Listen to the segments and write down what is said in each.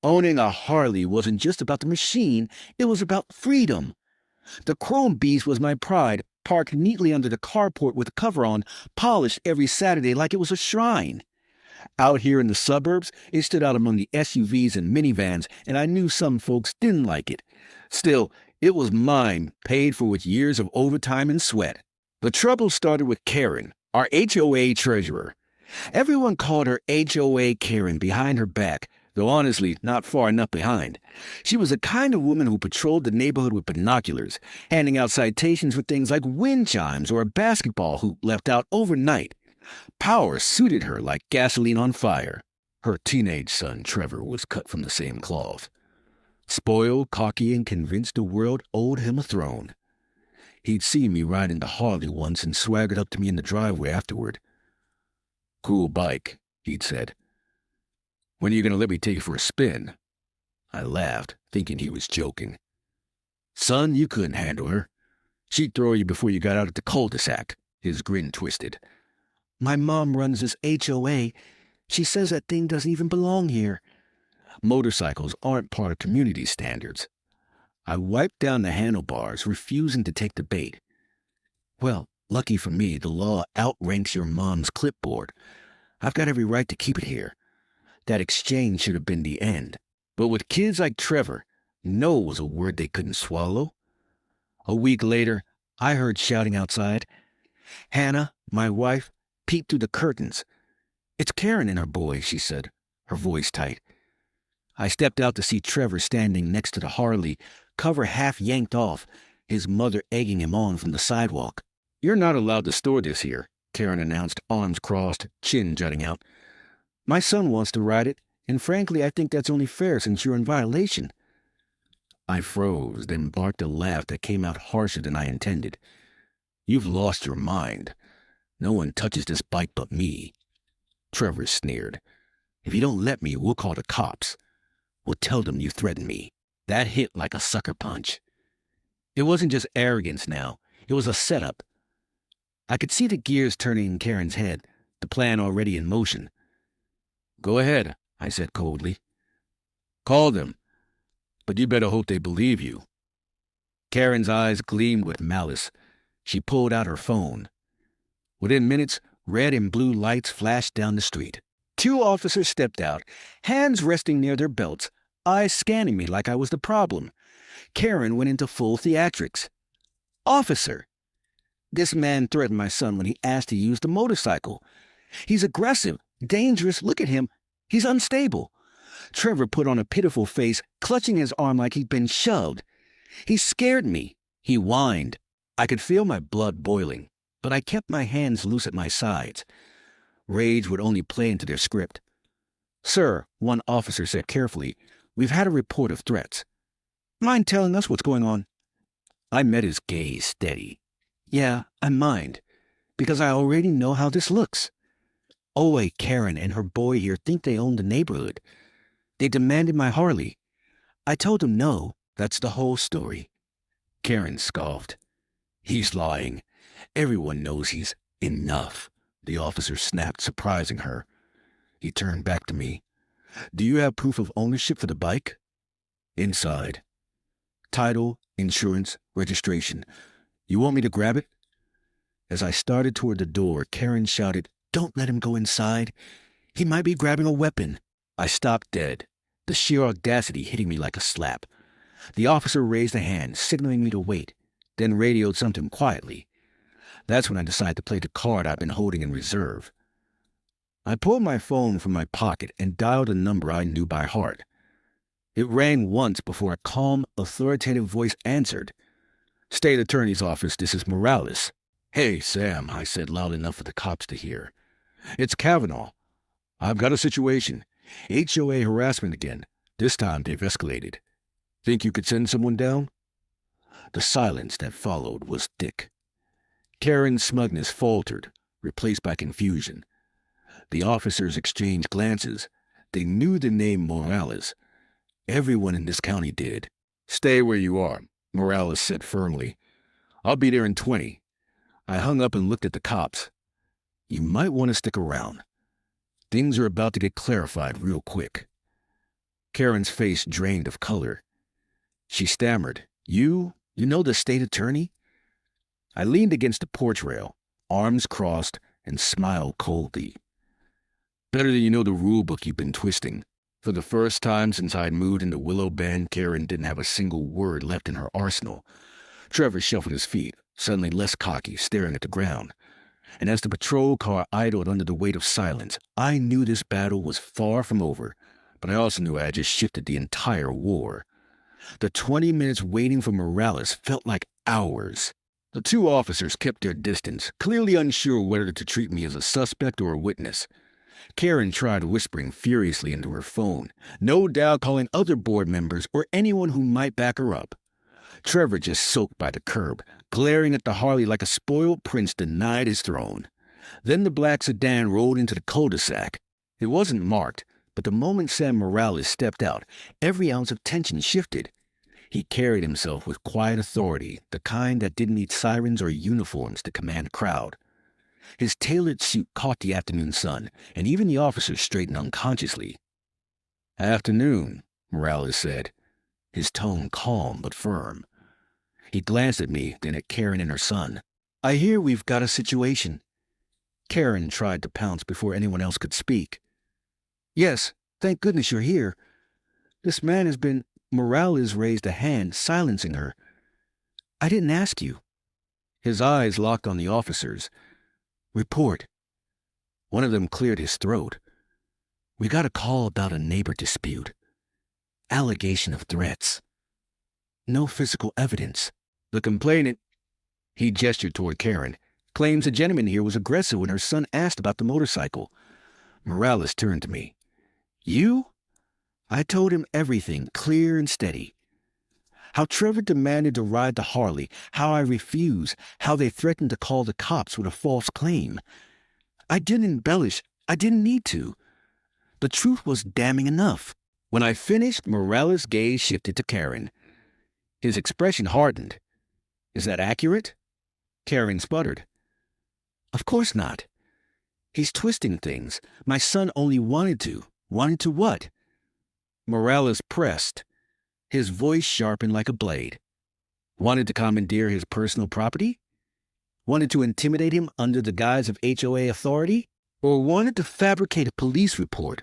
Owning a Harley wasn't just about the machine, it was about freedom. The chrome beast was my pride, parked neatly under the carport with the cover on, polished every Saturday like it was a shrine. Out here in the suburbs, it stood out among the SUVs and minivans, and I knew some folks didn't like it. Still, it was mine, paid for with years of overtime and sweat. The trouble started with Karen, our HOA treasurer. Everyone called her HOA Karen behind her back, though honestly, not far enough behind. She was the kind of woman who patrolled the neighborhood with binoculars, handing out citations for things like wind chimes or a basketball hoop left out overnight. Power suited her like gasoline on fire. Her teenage son, Trevor, was cut from the same cloth. Spoiled, cocky, and convinced the world owed him a throne. He'd seen me riding the Harley once and swaggered up to me in the driveway afterward. "Cool bike," he'd said. "When are you going to let me take it for a spin?" I laughed, thinking he was joking. "Son, you couldn't handle her. She'd throw you before you got out at the cul-de-sac." His grin twisted. "My mom runs this HOA. She says that thing doesn't even belong here. Motorcycles aren't part of community standards." I wiped down the handlebars, refusing to take the bait. "Well, lucky for me, the law outranks your mom's clipboard. I've got every right to keep it here. That exchange should have been the end. But with kids like Trevor, no was a word they couldn't swallow." A week later, I heard shouting outside. Hannah, my wife, peeped through the curtains. "It's Karen and her boy," she said, her voice tight. I stepped out to see Trevor standing next to the Harley, cover half yanked off, his mother egging him on from the sidewalk. "You're not allowed to store this here," Karen announced, arms crossed, chin jutting out. "My son wants to ride it, and frankly I think that's only fair since you're in violation." I froze, then barked a laugh that came out harsher than I intended. "You've lost your mind. No one touches this bike but me." Trevor sneered. "If you don't let me, we'll call the cops. We'll tell them you threatened me." That hit like a sucker punch. It wasn't just arrogance now. It was a setup. I could see the gears turning in Karen's head, the plan already in motion. "Go ahead," I said coldly. "Call them. But you better hope they believe you." Karen's eyes gleamed with malice. She pulled out her phone. Within minutes, red and blue lights flashed down the street. 2 officers stepped out, hands resting near their belts, eyes scanning me like I was the problem. Karen went into full theatrics. "Officer! This man threatened my son when he asked to use the motorcycle. He's aggressive, dangerous. Look at him. He's unstable." Trevor put on a pitiful face, clutching his arm like he'd been shoved. "He scared me." He whined. I could feel my blood boiling, but I kept my hands loose at my sides. Rage would only play into their script. "Sir," one officer said carefully, "we've had a report of threats. Mind telling us what's going on?" I met his gaze steady. "Yeah, I mind, because I already know how this looks. OA Karen and her boy here think they own the neighborhood. They demanded my Harley. I told them no. That's the whole story." Karen scoffed. "He's lying. Everyone knows he's enough," the officer snapped, surprising her. He turned back to me. "Do you have proof of ownership for the bike?" "Inside. Title, insurance, registration. You want me to grab it?" As I started toward the door, Karen shouted, "Don't let him go inside. He might be grabbing a weapon." I stopped dead, the sheer audacity hitting me like a slap. The officer raised a hand, signaling me to wait, then radioed something quietly. That's when I decided to play the card I'd been holding in reserve. I pulled my phone from my pocket and dialed a number I knew by heart. It rang once before a calm, authoritative voice answered. "State Attorney's Office, this is Morales." "Hey, Sam," I said loud enough for the cops to hear. "It's Kavanaugh. I've got a situation. HOA harassment again. This time they've escalated. Think you could send someone down?" The silence that followed was thick. Karen's smugness faltered, replaced by confusion. The officers exchanged glances. They knew the name Morales. Everyone in this county did. "Stay where you are," Morales said firmly. "I'll be there in 20. I hung up and looked at the cops. "You might want to stick around. Things are about to get clarified real quick." Karen's face drained of color. She stammered, You know the state attorney? I leaned against the porch rail, arms crossed, and smiled coldly. Better than you know the rule book you've been twisting. For the first time since I'd moved into Willow Bend, Karen didn't have a single word left in her arsenal. Trevor shuffled his feet, suddenly less cocky, staring at the ground. And as the patrol car idled under the weight of silence, I knew this battle was far from over, but I also knew I had just shifted the entire war. The 20 minutes waiting for Morales felt like hours. The two officers kept their distance, clearly unsure whether to treat me as a suspect or a witness. Karen tried whispering furiously into her phone, no doubt calling other board members or anyone who might back her up. Trevor just soaked by the curb, glaring at the Harley like a spoiled prince denied his throne. Then the black sedan rolled into the cul-de-sac. It wasn't marked, but the moment Sam Morales stepped out, every ounce of tension shifted. He carried himself with quiet authority, the kind that didn't need sirens or uniforms to command a crowd. His tailored suit caught the afternoon sun, and even the officers straightened unconsciously. "Afternoon," Morales said, his tone calm but firm. He glanced at me, then at Karen and her son. "I hear we've got a situation." Karen tried to pounce before anyone else could speak. "Yes, thank goodness you're here. This man has been—" Morales raised a hand, silencing her. "I didn't ask you." His eyes locked on the officers. "Report." One of them cleared his throat. "We got a call about a neighbor dispute. Allegation of threats. No physical evidence. The complainant," he gestured toward Karen, "claims a gentleman here was aggressive when her son asked about the motorcycle." Morales turned to me. "You?" I told him everything, clear and steady. How Trevor demanded to ride the Harley, how I refused, how they threatened to call the cops with a false claim. I didn't embellish. I didn't need to. The truth was damning enough. When I finished, Morales' gaze shifted to Karen. His expression hardened. "Is that accurate?" Karen sputtered. "Of course not. He's twisting things. My son only wanted to. Wanted to what?" Morales pressed. His voice sharpened like a blade. "Wanted to commandeer his personal property? Wanted to intimidate him under the guise of HOA authority? Or wanted to fabricate a police report?"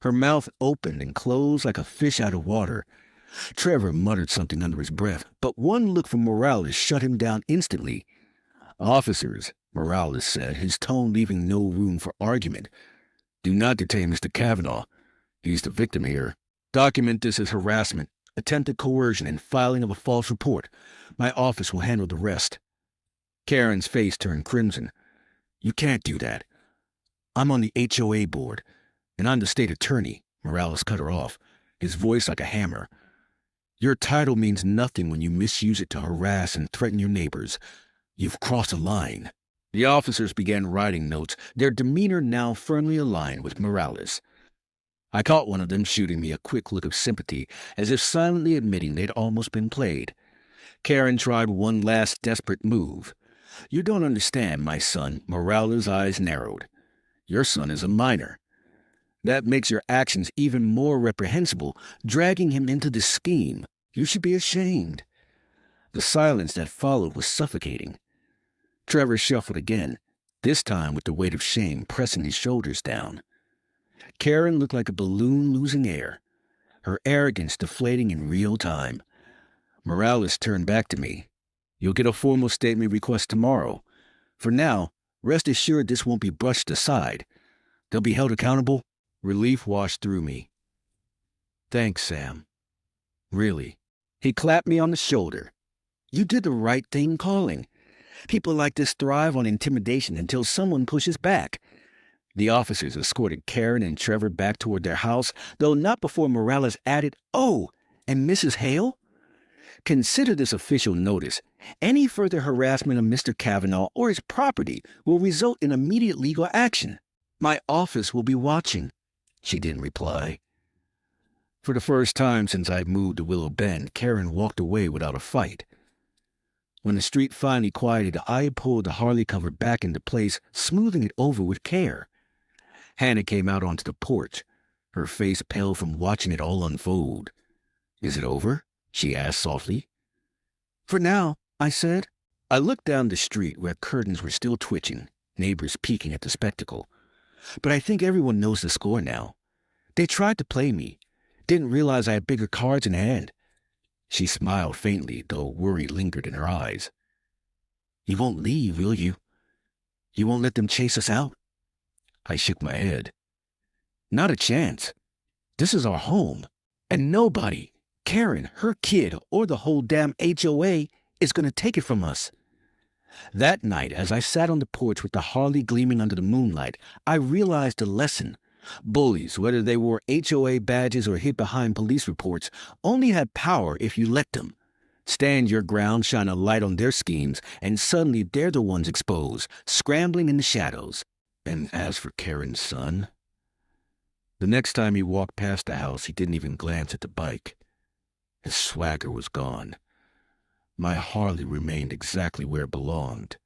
Her mouth opened and closed like a fish out of water. Trevor muttered something under his breath, but one look from Morales shut him down instantly. "Officers," Morales said, his tone leaving no room for argument, "do not detain Mr. Kavanaugh. He's the victim here. Document this as harassment, attempted coercion, and filing of a false report. My office will handle the rest." Karen's face turned crimson. "You can't do that. I'm on the HOA board, and I'm the state attorney." Morales cut her off, his voice like a hammer. "Your title means nothing when you misuse it to harass and threaten your neighbors. You've crossed a line." The officers began writing notes, their demeanor now firmly aligned with Morales. I caught one of them shooting me a quick look of sympathy, as if silently admitting they'd almost been played. Karen tried one last desperate move. "You don't understand, my son." Morales' eyes narrowed. "Your son is a minor. That makes your actions even more reprehensible, dragging him into this scheme. You should be ashamed." The silence that followed was suffocating. Trevor shuffled again, this time with the weight of shame pressing his shoulders down. Karen looked like a balloon losing air, her arrogance deflating in real time. Morales turned back to me. "You'll get a formal statement request tomorrow. For now, rest assured this won't be brushed aside. They'll be held accountable." Relief washed through me. "Thanks, Sam. Really." He clapped me on the shoulder. "You did the right thing calling. People like this thrive on intimidation until someone pushes back." The officers escorted Karen and Trevor back toward their house, though not before Morales added, "Oh, and Mrs. Hale? Consider this official notice. Any further harassment of Mr. Kavanaugh or his property will result in immediate legal action. My office will be watching." She didn't reply. For the first time since I'd moved to Willow Bend, Karen walked away without a fight. When the street finally quieted, I pulled the Harley cover back into place, smoothing it over with care. Hannah came out onto the porch, her face pale from watching it all unfold. "Is it over?" she asked softly. "For now," I said. I looked down the street where curtains were still twitching, neighbors peeking at the spectacle. But I think everyone knows the score now. They tried to play me, didn't realize I had bigger cards in hand. She smiled faintly, though worry lingered in her eyes. "You won't leave, will you? You won't let them chase us out?" I shook my head. "Not a chance. This is our home, and nobody, Karen, her kid, or the whole damn HOA, is going to take it from us." That night, as I sat on the porch with the Harley gleaming under the moonlight, I realized a lesson. Bullies, whether they wore HOA badges or hid behind police reports, only had power if you let them. Stand your ground, shine a light on their schemes, and suddenly they're the ones exposed, scrambling in the shadows. And as for Karen's son, the next time he walked past the house, he didn't even glance at the bike. His swagger was gone. My Harley remained exactly where it belonged.